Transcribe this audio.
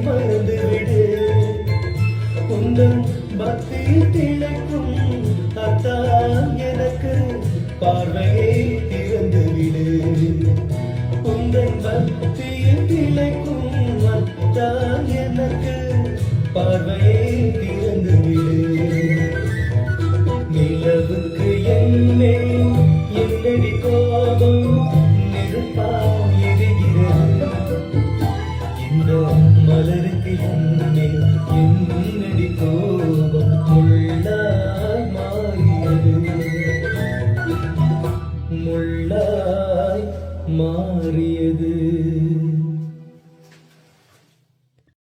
மறந்து விடு உந்தன் பக்தியில் திளைக்கும் அத்தான் எனக்கு பார்வையை திறந்து விடு உந்தன் பக்தியில் திளைக்கும் அத்தான் எனக்கு பார்வையை